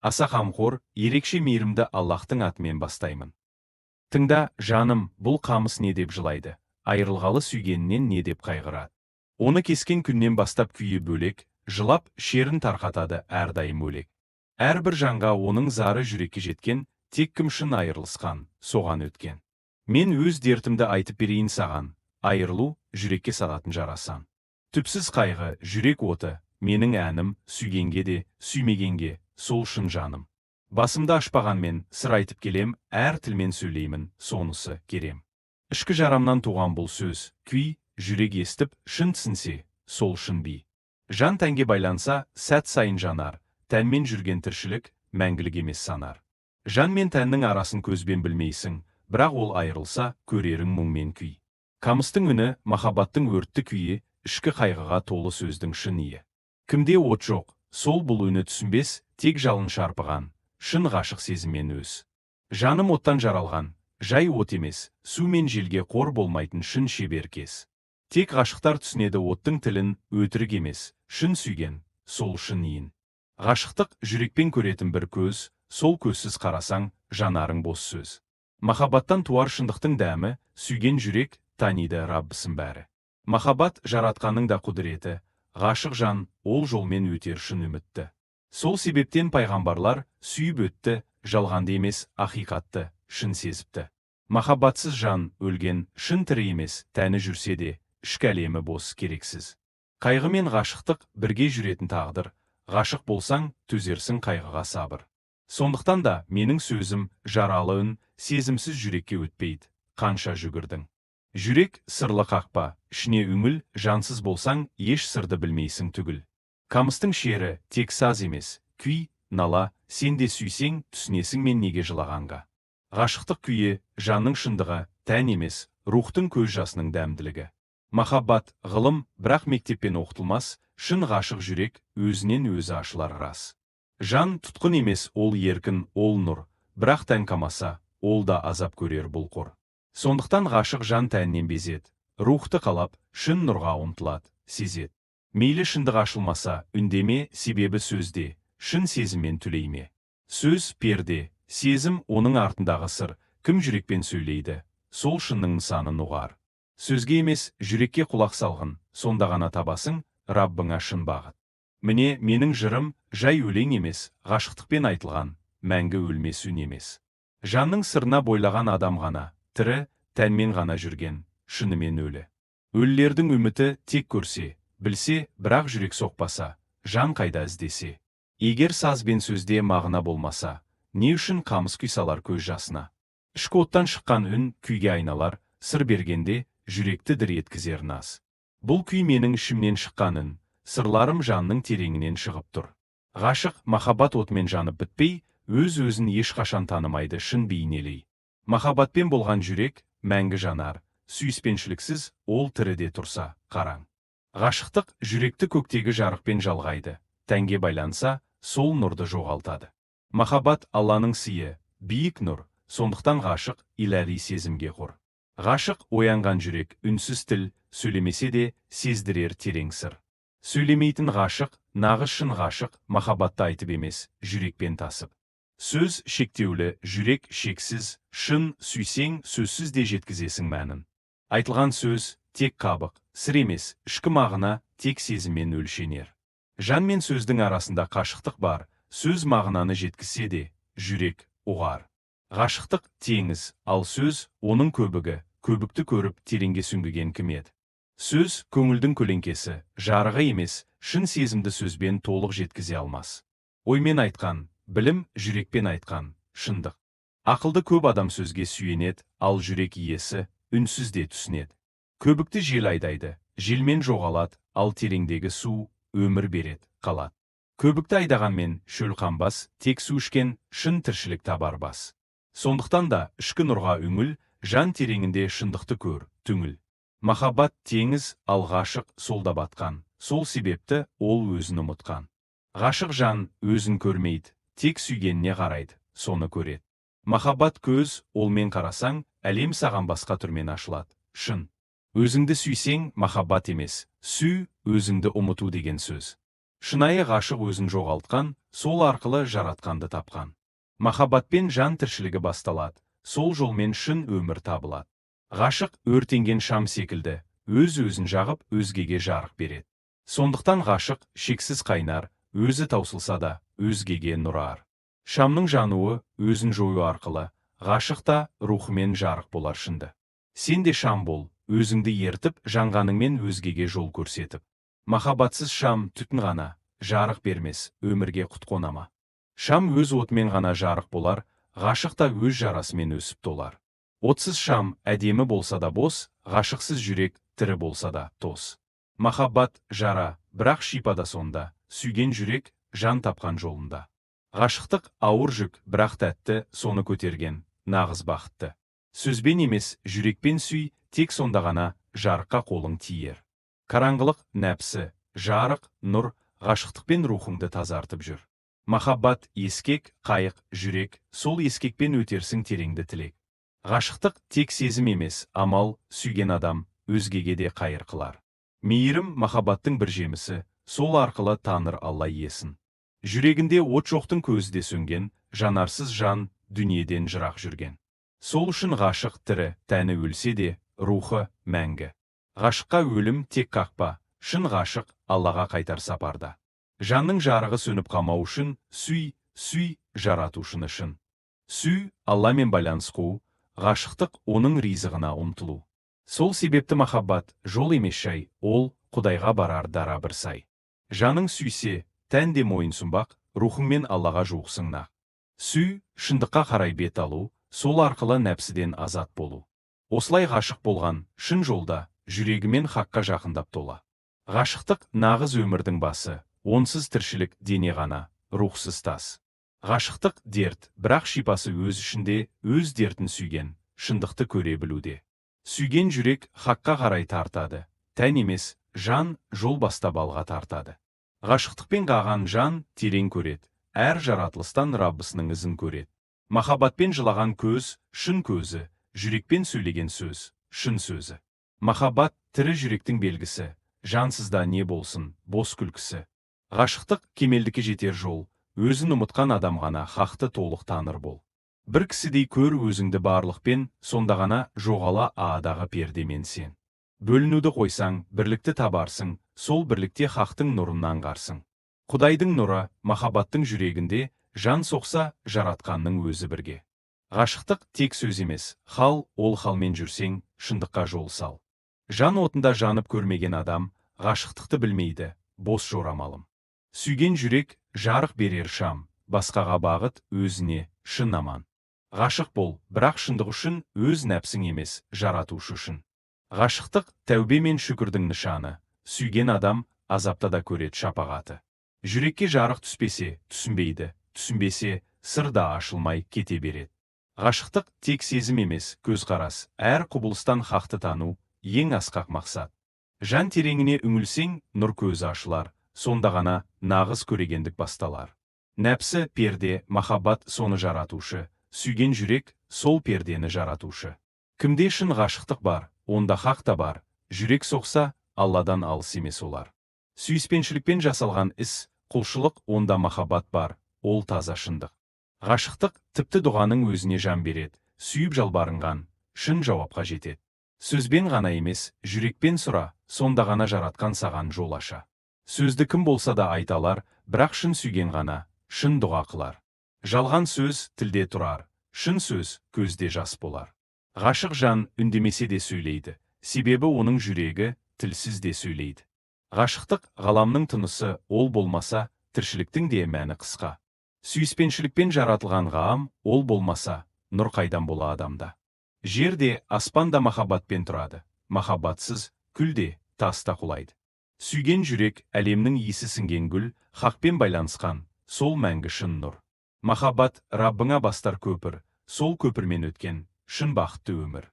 Аса қамқор, ерекше мейірімді Аллахтың атымен бастаймын. Тыңда, жаным, бұл қамыс не деп жылайды, айырылғалы сүйгенінен не деп қайғырады. Оны кескен күннен бастап күйі бөлек, жылап, шерін тарқатады әрдайым өлек. Әрбір жанға оның зары жүрекке жеткен, тек кім шын айырылысқан, соған өткен. Мен өз дертімді айтып берейін саған, айырылу, жүрекке салатын жарасан. Түпсіз қайғы, жүрек оты, менің әнім, сүйгенге де, сүймегенге, сол шын жаным. Басымды ашпағанмен, сыр айтып келем, әр тілмен сөйлеймін, сонысы керем. Ішкі жарамнан туған бұл сөз, күй, жүрек естіп, шын түсінсе, сол шын би. Жан тәнге байланса, сәт сайын жанар, тәнмен жүрген тіршілік, мәңгілік емес санар. Жан мен тәннің арасын көзбен білмейсің, бірақ ол айырылса, көрерің мұң мен күй. Қамыстың үні, махаббаттың өртті күйі, ішкі қайғыға толы сөздің шын ие. Кімде от жоқ, сол бұл үні түсінбес, тек жалын шарпыған, шын ғашық сезіммен өз. Жаным оттан жаралған, жай от емес, су мен желге қор болмайтын шын шеберкес. Тек ғашықтар түсінеді оттың тілін, өтірік емес, шын сүйген, сол шын иін. Ғашықтық жүрекпен көретін бір көз, сол көзсіз қарасаң, жанарың бос сөз. Махаббаттан туар шындықтың дәмі, сүйген жүрек, таниды Раббысын бәрі. Махаббат жаратқанның да құдіреті, ғашық жан, ол жолмен өтер шын үмітті. Сол себептен пайғамбарлар, сүйіп өтті, жалғанды емес, ақиқатты, шын сезіпті. Махаббатсыз жан, өлген, шын тірі емес, тәні жүрсе де, ішкі әлемі бос, керексіз. Қайғы мен ғашықтық бірге жүретін тағдыр, ғашық болсаң, төзерсің қайғыға сабыр. Сондықтан да менің сөзім, жаралы үн, сезімсіз жүрекке өтпейді, қанша жүгірдің. Жүрек сырлы қақпа, ішіне үңіл, жансыз болсаң, еш сырды білмейсің түгіл. Қамыстың шері тек саз емес, күй, нала, сен де сүйсең, түсінесің мен неге жылағанға. Ғашықтық күйі, жанның шындығы, тән емес, рухтың көз жасының дәмділігі. Махаббат, ғылым, бірақ мектеппен оқытылмас, шын ғашық жүрек, өзінен өзі ашылар рас. Жан тұтқын емес, ол еркін, ол нұр, бірақ тән қамаса, ол да азап көрер бұл қор. Сондықтан ғашық жан тәннен безет, рухты қалап, шын нұрға ұмтылады, сезет. Мейлі шындық ашылмаса, үндеме, себебі сөзде, шын сезіммен түлейме. Сөз перде, сезім оның артындағы сыр, кім жүрекпен сөйлейді, сол шынның нысанын ұғар. Сөзге емес, жүрекке құлақ салғын, сонда ғана табасың, Раббыңа шын бағыт. Міне, менің жырым, жай өлең емес, ғашықтықпен айтылған, мәңгі өлмес үн емес. Жанның сырына бойлаған адам ғана, тірі, тәнмен ғана жүрген, шынымен өлі. Өлілердің үміті тек көрсе, білсе, бірақ жүрек соқпаса, жан қайда іздесе. Егер саз бен сөзде мағына болмаса, не үшін қамыс күй салар көз жасына. Ішкі оттан шыққан үн күйге айналар, сыр бергенде, жүректі дір еткізер наз. Бұл күй менің ішімнен шыққан үн, сырларым жанның тереңінен шығып тұр. Ғашық, махаббат отымен жанып бітпей, өз-өзін ешқашан танымайды шын бейнелей. Махаббатпен болған жүрек, мәңгі жанар, сүйіспеншіліксіз, ол тіріде тұрса, қараң. Ғашықтық жүректі көктегі жарықпен жалғайды, тәнге байланса, сол нұрды жоғалтады. Махаббат Алланың сыйы, биік нұр, сондықтан ғашық иләри сезімге құр. Ғашық оянған жүрек, үнсіз тіл, сөйлемесе де, сездірер терең сыр. Сөйлемейтін ғашық, нағыз шын ғашық, махаббатты айтып емес, жүрекпен тасып. Сөз шектеулі, жүрек шексіз, шын сүйсең, сөзсіз де жеткізесің мәнін. Айтылған сөз, тек қабық, сыр емес, ішкі мағына, тек сезіммен өлшенер. Жан мен сөздің арасында қашықтық бар, сөз мағынаны жеткізсе де, жүрек ұғар. Ғашықтық теңіз, ал сөз, оның көбігі, көбікті көріп, тереңге сүңгіген кім еді. Сөз, көңілдің көлеңкесі, жарығы емес, шын сезімді сөзбен толық жеткізе алмас. Оймен айтқан, білім, жүрекпен айтқан, шындық. Ақылды көп адам сөзге сүйенеді, ал жүрек иесі, үнсіз де түсінеді. Көбікті жел айдайды, желмен жоғалады, ал тереңдегі су, өмір береді, қалады. Көбікті айдағанмен, шөл қанбас, тек су ішкен, шын тіршілік табар бас. Сондықтан да, ішкі нұрға үңіл, жан тереңінде шындықты көр, түңіл. Махаббат теңіз, ал ғашық солда батқан, сол себепті ол өзін ұмытқан. Ғашық жан өзін көрмейді, тек сүйгеніне қарайды, соны көреді. Махаббат көз, олмен қарасаң, әлем саған басқа түрмен ашылады, шын. Өзіңді сүйсең, махаббат емес, сүй, өзіңді ұмыту деген сөз. Шынайы ғашық өзін жоғалтқан, сол арқылы жаратқанды тапқан. Махаббатпен жан тіршілігі басталады, сол жолмен шын өмір табылады. Ғашық өртенген шам секілді, өз-өзін жағып, өзгеге жарық береді. Сондықтан ғашық шексіз қайнар, өзі таусылса да, өзгеге нұрар. Шамның жануы өзін жою арқылы, ғашықта рухымен жарық болар шынды. Сен де шам бол, өзіңді ертіп, жанғаныңмен өзгеге жол көрсетіп. Махаббатсыз шам түтін ғана, жарық бермес, өмірге құт қонама. Шам өз отымен ғана жарық болар, ғашықта өз жарасымен өсіп толар. Отсыз шам әдемі болса да бос, ғашықсыз жүрек тірі болса да тос. Махаббат жара, бірақ шипада сонда, сүйген жүрек жан тапқан жолында. Ғашықтық ауыр жүк, бірақ тәтті, соны көтерген, нағыз бақытты. Сөзбен емес, жүрекпен сүй, тек сонда ғана жарыққа қолың тиер. Қараңғылық нәпсі, жарық, нұр, ғашықтықпен рухыңды тазартып жүр. Махаббат ескек, қайық, жүрек, сол ескекпен өтерсің тереңді тілек. Ғашықтық тек сезім емес, амал, сүйген адам өзгеге де қайыр қылар. Мейірім махаббаттың бір жемісі, сол арқылы таныр Алла иесін. Жүрегінде от жоқтың көзі де сөнген, жанарсыз жан дүниеден жырақ жүрген. Сол үшін ғашық тірі, тәні өлсе де, рухы мәңгі. Ғашыққа өлім тек қақпа, шын ғашық Аллаға қайтар сапарда. Жанның жарығы сөніп қалмау үшін, сүй, жаратушыны шын. Сүй, Алламен байланыс қуу, ғашықтық оның ризығына ұмтылу. Сол себепті махаббат жол емес жай, ол Құдайға барар дара бір сай. Жаның сүйсе, тән де мойынсұнбақ, рухыңмен Аллаға жуықсың нақ. Сүй, шындыққа қарай бет алу, сол арқылы нәпсіден азат болу. Осылай ғашық болған, шын жолда, жүрегімен хаққа жақындап тола. Ғашықтық нағыз өмірдің басы, онсыз тіршілік дене ғана, рухсыз тас. Ғашықтық дерт, бірақ шипасы өз ішінде, өз дертін сүйген, шындықты көре білуде. Сүйген жүрек хаққа қарай тартады, тән емес, жан жол бастап алға тартады. Ғашықтықпен қаған жан терең көреді, әр жаратылыстан Раббысының ізін көреді. Махаббатпен жылаған көз, шын көзі, жүрекпен сөйлеген сөз, шын сөзі. Махаббат тірі жүректің белгісі, жансызда не болсын, бос күлкісі. Ғашықтық кемелдікке жетер жол, өзін ұмытқан адам ғана хақты толық таныр бол. Бір кісідей көр өзіңді барлықпен, сонда ғана жоғала аадағы пердемен сен. Бөлінуді қойсаң, бірлікті табарсың, сол бірлікте хақтың нұрын аңғарсың. Құдайдың нұры, махаббаттың жүрегінде, жан соқса, жаратқанның өзі бірге. Ғашықтық тек сөз емес, хал, ол халмен жүрсең, шындыққа жол сал. Жан отында жанып көрмеген адам, ғашықтықты білмейді, бос жорамалым. Сүйген жүрек, жарық берер шам, басқаға бағыт, өзіне, шын аман. Ғашық бол, бірақ шындық үшін, өз нәпсің емес, жаратушы үшін. Ғашықтық тәубе мен шүкірдің нышаны, сүйген адам азапта да көреді шапағаты. Жүрекке жарық түспесе, түсінбейді, түсінбесе, сыр да ашылмай кете береді. Ғашықтық тек сезім емес, көзқарас, әр құбылыстан хақты тану, ең асқақ мақсат. Жан тереңіне үңілсең, нұр көзі ашылар, сонда ғана нағыз көрегендік басталар. Нәпсі перде, махаббат соны жаратушы, сүйген жүрек сол пердені жаратушы. Кімде шын ғашықтық бар, онда хақ та бар, жүрек соқса, Алладан алыс емес олар. Сүйіспеншілікпен жасалған іс, құлшылық, онда махаббат бар, ол таза шындық. Ғашықтық тіпті дұғаның өзіне жан береді, сүйіп жалбарынған, шын жауапқа жетеді. Сөзбен ғана емес, жүрекпен сұра, сонда ғана жаратқан саған жол аша. Сөзді кім болса да айталар, бірақ шын сүйген ғана, шын дұға қылар. Жалған сөз тілде тұрар, шын сөз көзде жас болар. Ғашық жан үндемесе де сөйлейді, себебі оның жүрегі тілсіз де сөйлейді. Ғашықтық ғаламның тынысы, ол болмаса, тіршіліктің де мәні қысқа. Сүйіспеншілікпен жаратылған ғалам, ол болмаса, нұр қайдан бола адамда. Жерде, аспанда махаббатпен тұрады, махаббатсыз, күлде, таста құлайды. Сүйген жүрек, әлемнің иісі сіңген гүл, хақпен байланысқан, сол мәңгі шын нұр. Махаббат Раббыңа бастар көпір, сол көпірмен өткен, шын бақытты өмір.